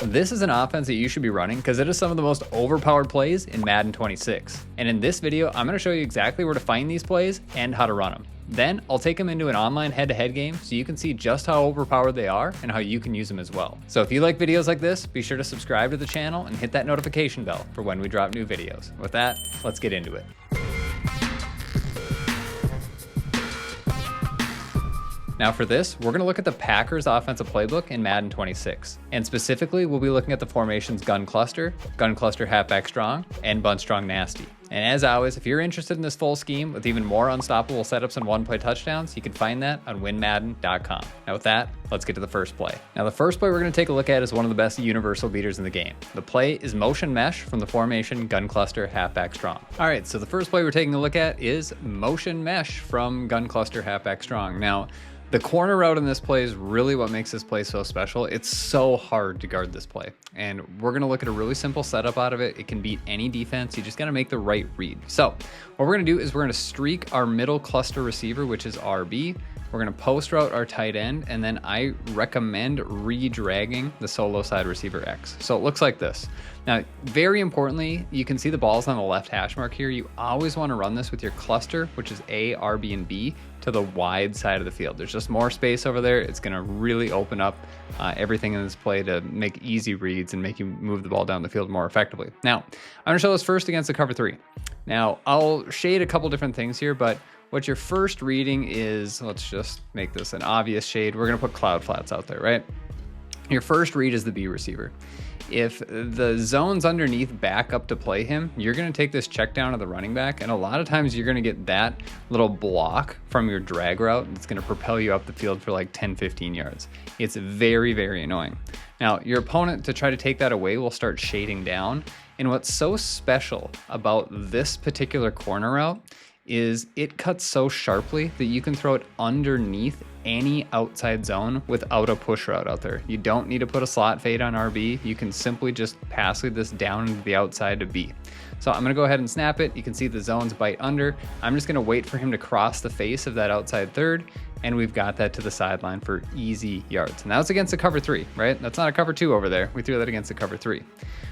This is an offense that you should be running because it is some of the most overpowered plays in Madden 26. And in this video, I'm going to show you exactly where to find these plays and how to run them. Then I'll take them into an online head-to-head game so you can see just how overpowered they are and how you can use them as well. So if you like videos like this, be sure to subscribe to the channel and hit that notification bell for when we drop new videos. With that, let's get into it. Now for this, we're going to look at the Packers offensive playbook in Madden 26. And specifically, we'll be looking at the formations Gun Cluster Halfback Strong, and Bunch Str Nasty. And as always, if you're interested in this full scheme with even more unstoppable setups and one-play touchdowns, you can find that on winmadden.com. Now with that, let's get to the first play. Now the first play we're going to take a look at is one of the best universal beaters in the game. The play is motion mesh from the formation Gun Cluster Halfback Strong. All right, so the first play we're taking a look at is motion mesh from Gun Cluster Halfback Strong. Now, the corner route in this play is really what makes this play so special. It's so hard to guard this play. And we're going to look at a really simple setup out of it. It can beat any defense. You just got to make the right read. So what we're going to do is we're going to streak our middle cluster receiver, which is RB. We're going to post route our tight end, and then I recommend re-dragging the solo side receiver X. So it looks like this. Now, very importantly, you can see the balls on the left hash mark here. You always want to run this with your cluster, which is A, RB, and B, to the wide side of the field. There's just more space over there. It's going to really open up everything in this play to make easy reads and make you move the ball down the field more effectively. Now, I'm going to show this first against the cover 3. Now, I'll shade a couple different things here, but what you're first reading is, let's just make this an obvious shade. We're going to put cloud flats out there, right? Your first read is the B receiver. If the zones underneath back up to play him, you're going to take this check down of the running back, and a lot of times you're going to get that little block from your drag route that's going to propel you up the field for like 10-15 yards. It's very, very annoying. Now, your opponent, to try to take that away, will start shading down, and what's so special about this particular corner route is it cuts so sharply that you can throw it underneath any outside zone without a push route out there. You don't need to put a slot fade on RB. You can simply just pass this down into the outside to B. So I'm gonna go ahead and snap it. You can see the zones bite under. I'm just gonna wait for him to cross the face of that outside third, and we've got that to the sideline for easy yards. And that was against the cover 3, right? That's not a cover 2 over there. We threw that against the cover 3.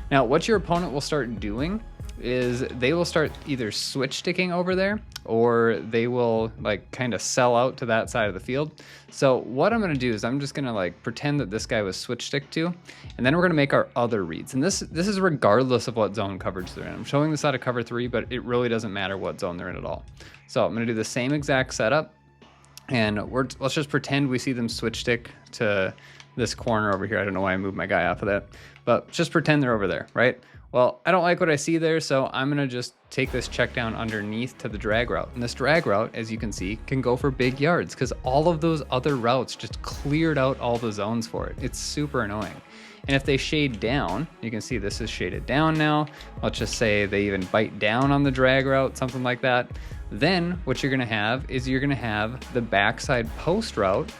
Now, what your opponent will start doing is they will start either switch sticking over there, or they will like kind of sell out to that side of the field. So what I'm going to do is I'm just going to like pretend that this guy was switch stick to, and then we're going to make our other reads. And this is regardless of what zone coverage they're in. I'm showing this out of cover 3, but it really doesn't matter what zone they're in at all. So I'm going to do the same exact setup, and let's just pretend we see them switch stick to this corner over here. I don't know why I moved my guy off of that, but just pretend they're over there, right? Well, I don't like what I see there, so I'm gonna just take this check down underneath to the drag route. And this drag route, as you can see, can go for big yards because all of those other routes just cleared out all the zones for it. It's super annoying. And if they shade down, you can see this is shaded down now. Let's just say they even bite down on the drag route, something like that. Then what you're gonna have is you're gonna have the backside post route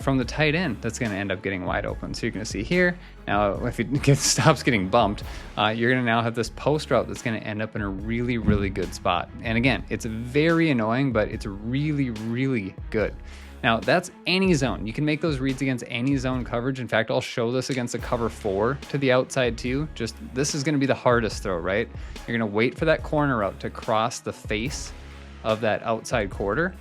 from the tight end that's going to end up getting wide open. So you're going to see here, now if it stops getting bumped, you're going to now have this post route that's going to end up in a really, really good spot. And again, it's very annoying, but it's really, really good. Now that's any zone. You can make those reads against any zone coverage. In fact, I'll show this against a cover 4 to the outside too. Just this is going to be the hardest throw, right? You're going to wait for that corner route to cross the face of that outside quarter.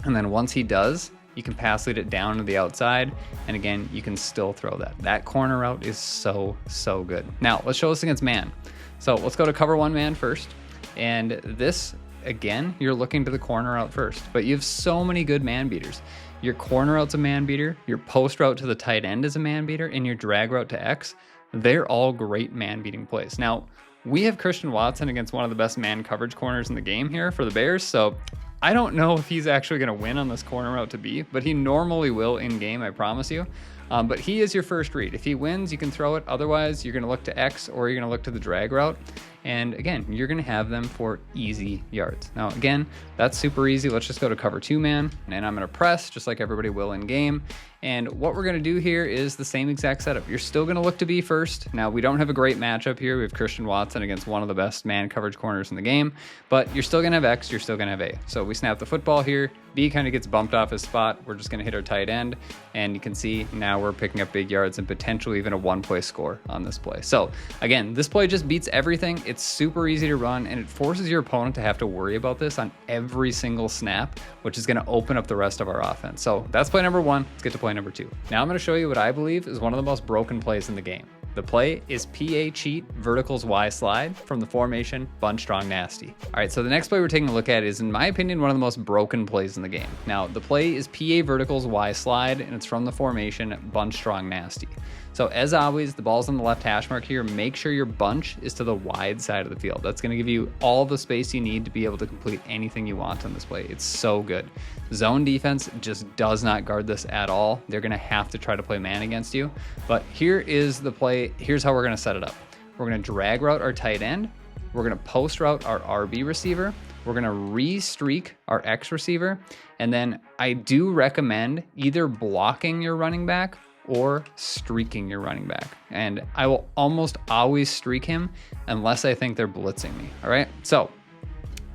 And then once he does, you can pass lead it down to the outside, and again, you can still throw that. That corner route is so, so good. Now, let's show this against man. So let's go to cover 1 man first, and this, again, you're looking to the corner route first, but you have so many good man beaters. Your corner route's a man beater, your post route to the tight end is a man beater, and your drag route to X, they're all great man beating plays. Now, we have Christian Watson against one of the best man coverage corners in the game here for the Bears, so I don't know if he's actually going to win on this corner route to B, but he normally will in game, I promise you. But he is your first read. If he wins, you can throw it. Otherwise, you're going to look to X or you're going to look to the drag route. And again, you're gonna have them for easy yards. Now again, that's super easy. Let's just go to cover 2 man, and I'm gonna press just like everybody will in game. And what we're gonna do here is the same exact setup. You're still gonna look to be first. Now we don't have a great matchup here. We have Christian Watson against one of the best man coverage corners in the game, but you're still gonna have X, you're still gonna have A. So we snap the football here. B kind of gets bumped off his spot. We're just gonna hit our tight end, and you can see now we're picking up big yards and potentially even a 1-play score on this play. So again, this play just beats everything. It's super easy to run, and it forces your opponent to have to worry about this on every single snap, which is gonna open up the rest of our offense. So that's play number 1. Let's get to play number 2. Now I'm gonna show you what I believe is one of the most broken plays in the game. The play is PA cheat verticals Y slide from the formation Bunch Str Nasty. All right, so the next play we're taking a look at is, in my opinion, one of the most broken plays in the game. Now, the play is PA verticals Y slide, and it's from the formation Bunch Str Nasty. So as always, the ball's on the left hash mark here. Make sure your bunch is to the wide side of the field. That's gonna give you all the space you need to be able to complete anything you want on this play. It's so good. Zone defense just does not guard this at all. They're gonna have to try to play man against you. But here is the play. Here's how we're gonna set it up. We're gonna drag route our tight end. We're gonna post route our RB receiver. We're gonna re-streak our X receiver. And then I do recommend either blocking your running back or streaking your running back. And I will almost always streak him unless I think they're blitzing me, all right? So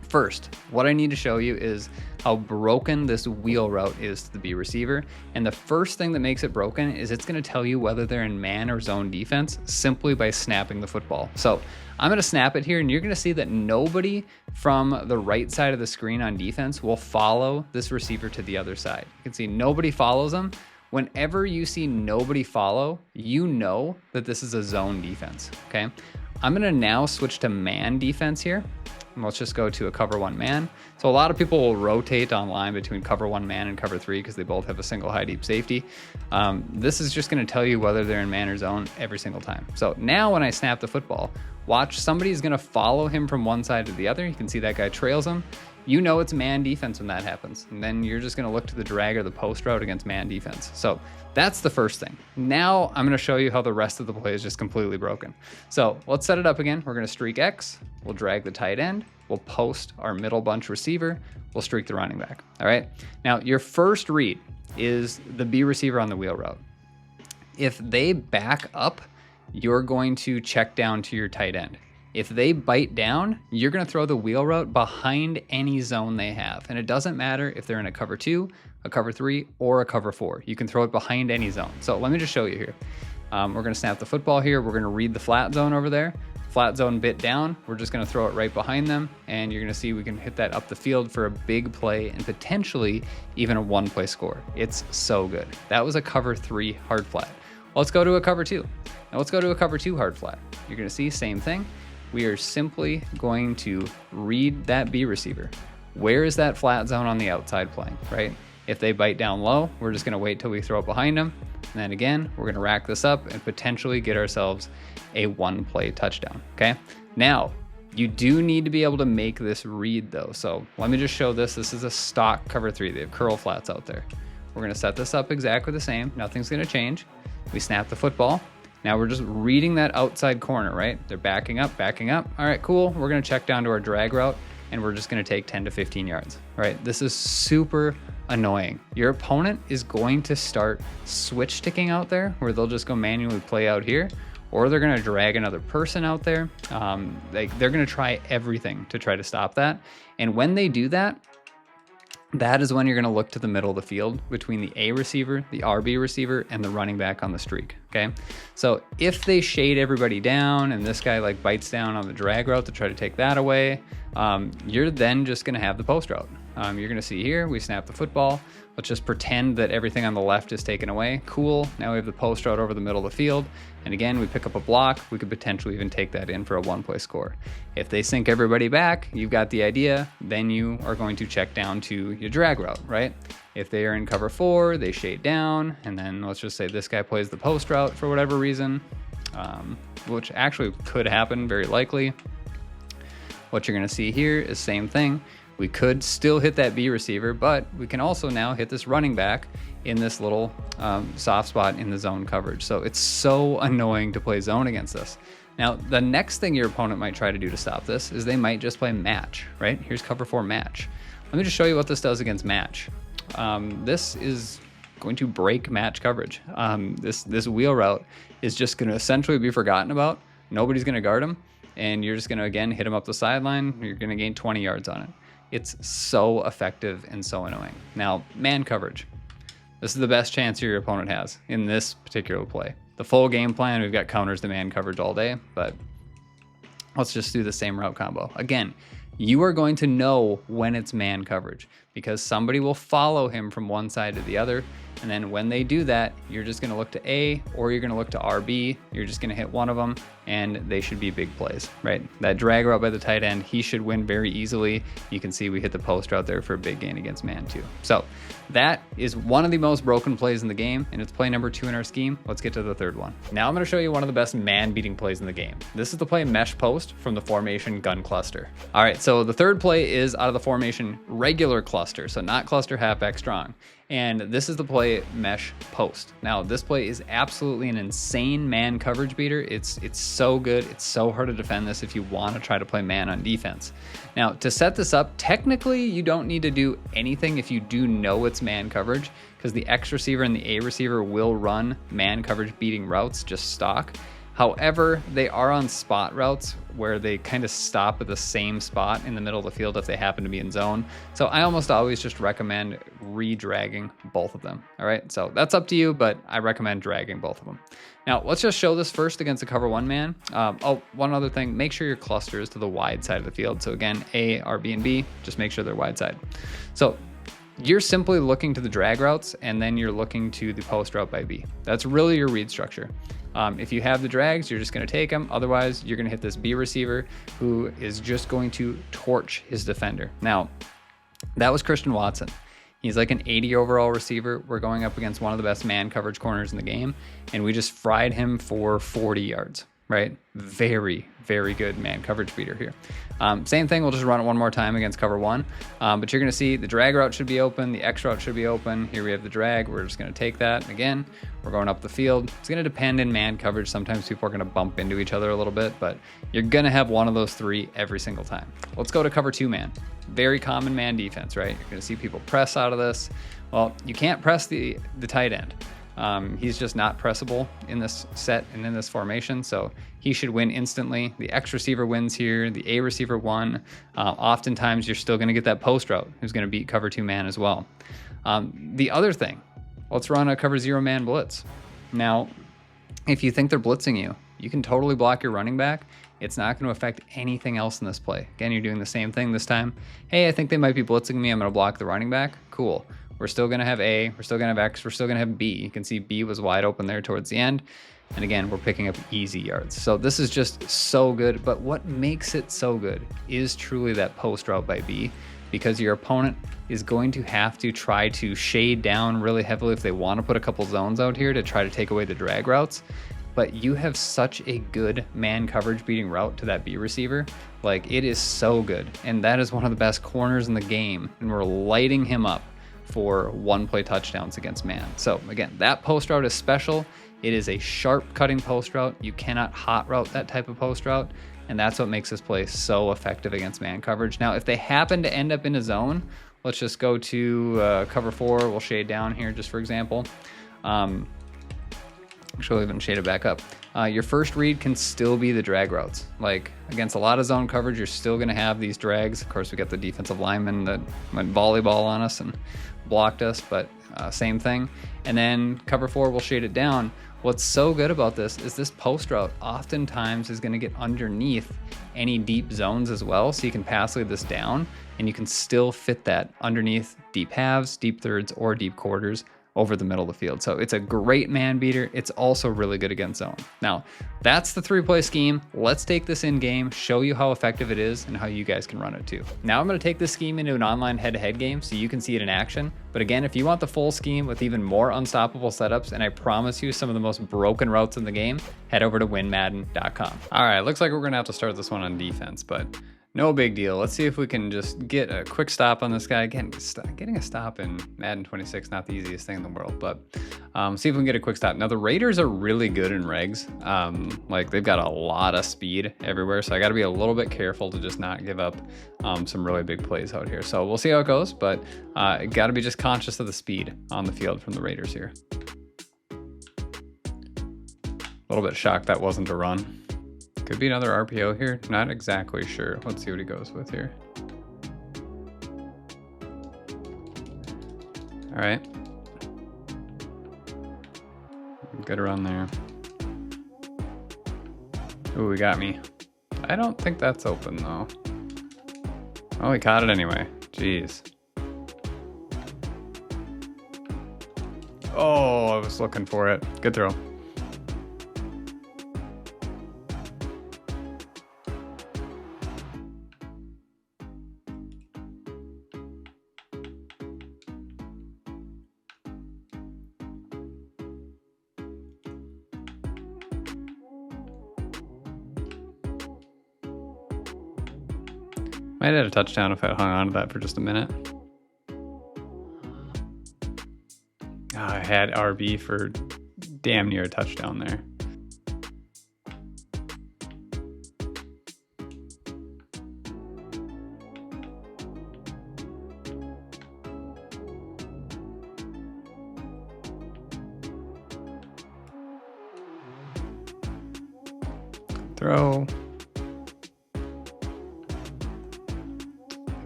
first, what I need to show you is how broken this wheel route is to the B receiver. And the first thing that makes it broken is it's gonna tell you whether they're in man or zone defense simply by snapping the football. So I'm gonna snap it here, and you're gonna see that nobody from the right side of the screen on defense will follow this receiver to the other side. You can see nobody follows them. Whenever you see nobody follow, you know that this is a zone defense, okay? I'm gonna now switch to man defense here. And let's just go to a cover 1 man. So a lot of people will rotate online between cover 1 man and cover 3 because they both have a single high deep safety. This is just gonna tell you whether they're in man or zone every single time. So now when I snap the football, watch, somebody's gonna follow him from one side to the other. You can see that guy trails him. You know it's man defense when that happens. And then you're just gonna look to the drag or the post route against man defense. So that's the first thing. Now I'm gonna show you how the rest of the play is just completely broken. So let's set it up again. We're gonna streak X, we'll drag the tight end, we'll post our middle bunch receiver, we'll streak the running back, all right? Now your first read is the B receiver on the wheel route. If they back up, you're going to check down to your tight end. If they bite down, you're gonna throw the wheel route behind any zone they have. And it doesn't matter if they're in a cover 2, a cover 3, or a cover 4. You can throw it behind any zone. So let me just show you here. We're gonna snap the football here. We're gonna read the flat zone over there. Flat zone bit down. We're just gonna throw it right behind them. And you're gonna see we can hit that up the field for a big play and potentially even a 1-play score. It's so good. That was a cover 3 hard flat. Let's go to a cover 2. Now let's go to a cover 2 hard flat. You're gonna see same thing. We are simply going to read that B receiver. Where is that flat zone on the outside playing, right? If they bite down low, we're just gonna wait till we throw it behind them. And then again, we're gonna rack this up and potentially get ourselves a 1-play touchdown, okay? Now, you do need to be able to make this read though. So let me just show this. This is a stock cover 3. They have curl flats out there. We're gonna set this up exactly the same. Nothing's gonna change. We snap the football. Now we're just reading that outside corner, right? They're backing up, backing up. All right, cool. We're gonna check down to our drag route, and we're just gonna take 10 to 15 yards, all right? This is super annoying. Your opponent is going to start switch sticking out there, where they'll just go manually play out here, or they're gonna drag another person out there. They're gonna try everything to try to stop that. And when they do that, that is when you're gonna look to the middle of the field between the A receiver, the RB receiver, and the running back on the streak, okay? So if they shade everybody down and this guy like bites down on the drag route to try to take that away, you're then just gonna have the post route. You're gonna see here, we snap the football. Let's just pretend that everything on the left is taken away. Cool, now we have the post route over the middle of the field. And again, we pick up a block. We could potentially even take that in for a 1-play score. If they sink everybody back, you've got the idea, then you are going to check down to your drag route, right? If they are in cover 4, they shade down, and then let's just say this guy plays the post route for whatever reason, which actually could happen, very likely. What you're gonna see here is same thing. We could still hit that B receiver, but we can also now hit this running back in this little soft spot in the zone coverage. So it's so annoying to play zone against us. Now, the next thing your opponent might try to do to stop this is they might just play match, right? Here's cover 4 match. Let me just show you what this does against match. This is going to break match coverage. This wheel route is just going to essentially be forgotten about. Nobody's going to guard him, and you're just going to, again, hit him up the sideline. You're going to gain 20 yards on it. It's so effective and so annoying. Now, man coverage. This is the best chance your opponent has in this particular play. The full game plan, we've got counters to man coverage all day, but let's just do the same route combo. Again, you are going to know when it's man coverage because somebody will follow him from one side to the other. And then when they do that, you're just going to look to A or you're going to look to RB. You're just going to hit one of them and they should be big plays, right? That drag route by the tight end, he should win very easily. You can see we hit the post route there for a big gain against man too. So that is one of the most broken plays in the game, and it's play number 2 in our scheme. Let's get to the third one. Now I'm going to show you one of the best man beating plays in the game. This is the play mesh post from the formation gun cluster. All right, so the third play is out of the formation regular cluster, so not cluster halfback strong. And this is the play mesh post. Now this play is absolutely an insane man coverage beater. It's so good. It's so hard to defend this if you want to try to play man on defense. Now to set this up, technically you don't need to do anything if you do know it's man coverage, because the X receiver and the A receiver will run man coverage beating routes just stock. However, they are on spot routes where they kind of stop at the same spot in the middle of the field if they happen to be in zone. So I almost always just recommend re-dragging both of them. All right, so that's up to you, but I recommend dragging both of them. Now, let's just show this first against the cover 1 man. One other thing, make sure your cluster is to the wide side of the field. So again, A, RB, and B, just make sure they're wide side. So you're simply looking to the drag routes, and then you're looking to the post route by B. That's really your read structure. If you have the drags, you're just going to take them. Otherwise, you're going to hit this B receiver who is just going to torch his defender. Now, that was Christian Watson. He's like an 80 overall receiver. We're going up against one of the best man coverage corners in the game, and we just fried him for 40 yards, right? Very, very good man coverage beater here. Same thing, we'll just run it one more time against cover 1. But you're going to see the drag route should be open, the X route should be open. Here we have the drag, we're just going to take that. Again, we're going up the field. It's going to depend in man coverage. Sometimes people are going to bump into each other a little bit, but you're going to have one of those 3 every single time. Let's go to cover 2 man. Very common man defense, right? You're going to see people press out of this. Well, you can't press the tight end. He's just not pressable in this set and in this formation, so he should win instantly. The X receiver wins here, the A receiver won. Oftentimes you're still gonna get that post route who's gonna beat cover 2 man as well. The other thing, let's run a cover 0 man blitz. Now, if you think they're blitzing you, you can totally block your running back. It's not gonna affect anything else in this play. Again, you're doing the same thing this time. Hey, I think they might be blitzing me, I'm gonna block the running back, cool. We're still going to have A, we're still going to have X, we're still going to have B. You can see B was wide open there towards the end. And again, we're picking up easy yards. So this is just so good, but what makes it so good is truly that post route by B, because your opponent is going to have to try to shade down really heavily if they want to put a couple zones out here to try to take away the drag routes. But you have such a good man coverage beating route to that B receiver. Like, it is so good. And that is one of the best corners in the game. And we're lighting him up for 1-play touchdowns against man. So again, that post route is special. It is a sharp cutting post route. You cannot hot route that type of post route. And that's what makes this play so effective against man coverage. Now, if they happen to end up in a zone, let's just go to cover 4. We'll shade down here just for example. Actually, we'll even shade it back up. Your first read can still be the drag routes. Like against a lot of zone coverage, you're still gonna have these drags. Of course, we got the defensive lineman that went volleyball on us and blocked us, but same thing. And then cover 4, we'll shade it down. What's so good about this is this post route oftentimes is gonna get underneath any deep zones as well. So you can pass lead this down and you can still fit that underneath deep halves, deep thirds, or deep quarters over the middle of the field. So it's a great man beater. It's also really good against zone. Now, that's the 3-play scheme. Let's take this in game, show you how effective it is and how you guys can run it too. Now I'm gonna take this scheme into an online head-to-head game so you can see it in action. But again, if you want the full scheme with even more unstoppable setups, and I promise you some of the most broken routes in the game, head over to winmadden.com. All right, looks like we're gonna have to start this one on defense, but No big deal. Let's see if we can just get a quick stop on this guy. Again, getting a stop in Madden 26, not the easiest thing in the world, but see if we can get a quick stop. Now, the Raiders are really good in regs. Like, they've got a lot of speed everywhere, so I got to be a little bit careful to just not give up some really big plays out here. So we'll see how it goes, but got to be just conscious of the speed on the field from the Raiders here. A little bit shocked that wasn't a run. Could be another RPO here. Not exactly sure. Let's see what he goes with here. All right. Good run there. Ooh, he got me. I don't think that's open though. Oh, he caught it anyway. Jeez. Oh, I was looking for it. Good throw. Might have had a touchdown if I hung on to that for just a minute. I had RB for damn near a touchdown there. Throw.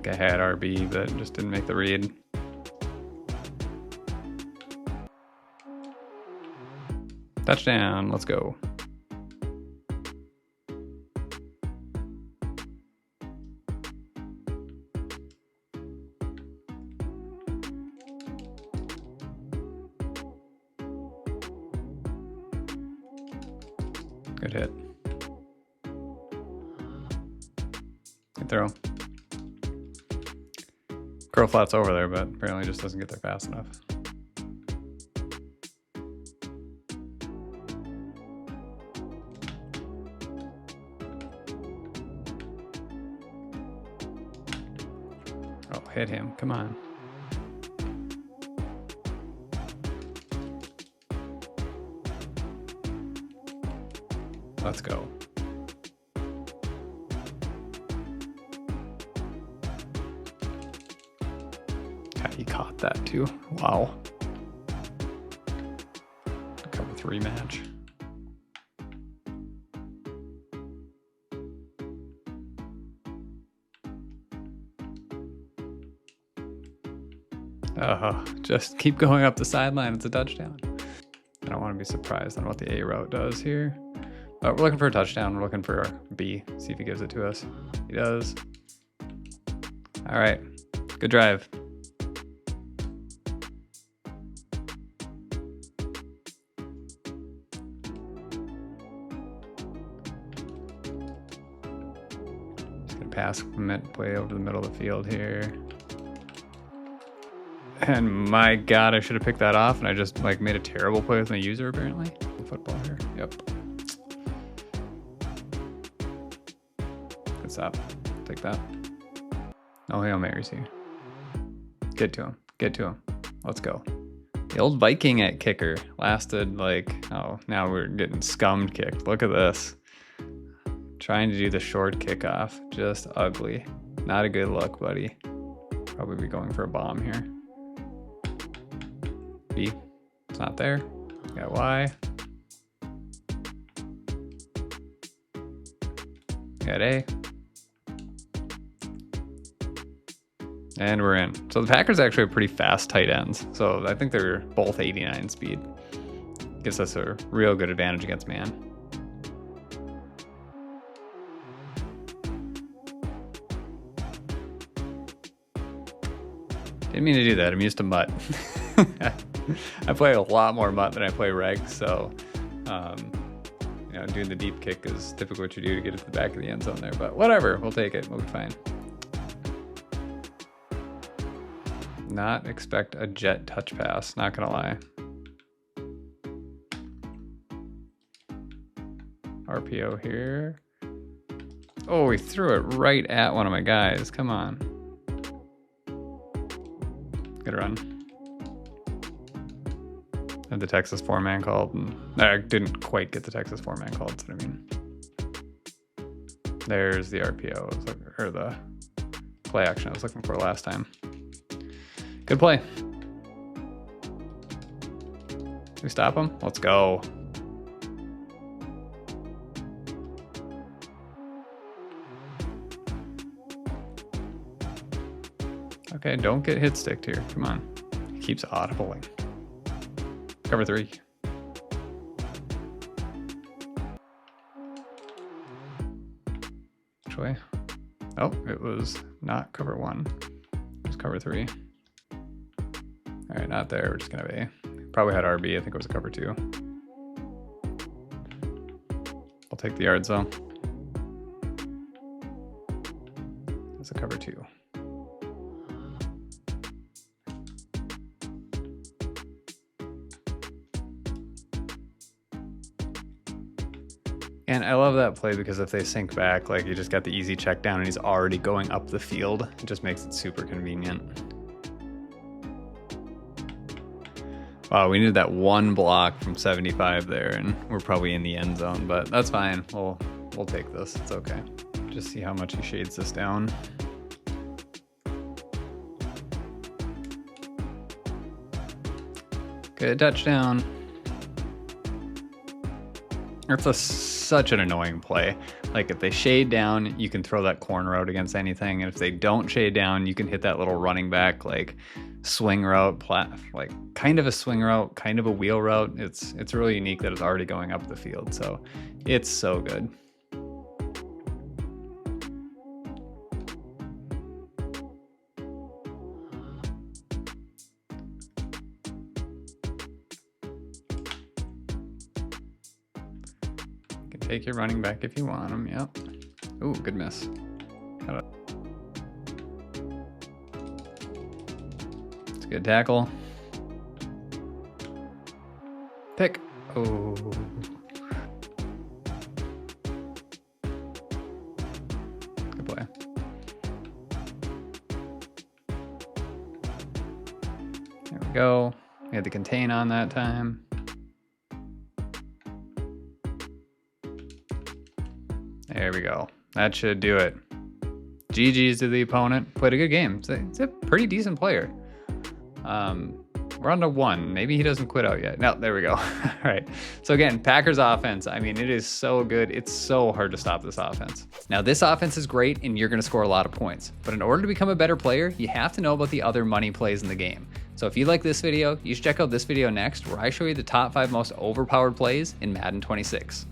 I had RB, but just didn't make the read. Touchdown, let's go. Good hit. Good throw. Curl flat's over there, but apparently just doesn't get there fast enough. Oh, hit him. Come on. Let's go. He caught that too. Wow. Cover 3 match. Just keep going up the sideline. It's a touchdown. I don't want to be surprised on what the A route does here. But we're looking for a touchdown. We're looking for a B. See if he gives it to us. He does. All right. Good drive. Pass commit play over the middle of the field here. And my God, I should have picked that off, and I just like made a terrible play with my user apparently. Football here. Yep. Good stop. Take that. Oh, Hail Mary's here. Get to him. Get to him. Let's go. The old Viking at kicker lasted like, oh, now we're getting scummed kicked. Look at this. Trying to do the short kickoff. Just ugly. Not a good look, buddy. Probably be going for a bomb here. B. It's not there. Got Y. Got A. And we're in. So the Packers actually have pretty fast tight ends. So I think they're both 89 speed. Gives us a real good advantage against man. Didn't mean to do that. I'm used to mutt. I play a lot more mutt than I play reg, so you know, doing the deep kick is typically what you do to get it to the back of the end zone there. But whatever, we'll take it. We'll be fine. Not expect a jet touch pass. Not gonna lie. RPO here. Oh, he threw it right at one of my guys. Come on. Good run. Had the Texas 4-man called, and I didn't quite get the Texas 4-man called, that's what I mean. There's the RPO, or the play action I was looking for last time. Good play. We stop him? Let's go. Okay, don't get hit sticked here. Come on. He keeps audibling. Cover 3. Which way? Oh, it was not cover 1. It was cover 3. All right, not there. We're just gonna be. Probably had RB. I think it was a cover 2. I'll take the yards though. It's a cover 2. And I love that play because if they sink back, like you just got the easy check down and he's already going up the field. It just makes it super convenient. Wow, we needed that one block from 75 there, and we're probably in the end zone, but that's fine. We'll take this. It's okay. Just see how much he shades this down. Good touchdown. That's such an annoying play. Like if they shade down, you can throw that corner out against anything, and if they don't shade down, you can hit that little running back like swing route, like kind of a swing route, kind of a wheel route. It's really unique that it's already going up the field, so it's so good. Take your running back if you want him. Yep. Ooh, good miss. It's a good tackle. Pick. Oh. Good play. There we go. We had the contain on that time. There we go. That should do it. GG's to the opponent. Played a good game. It's a pretty decent player. We're on to 1. Maybe he doesn't quit out yet. No, there we go. All right. So again, Packers offense. I mean, it is so good. It's so hard to stop this offense. Now, this offense is great, and you're going to score a lot of points. But in order to become a better player, you have to know about the other money plays in the game. So if you like this video, you should check out this video next, where I show you the top 5 most overpowered plays in Madden 26.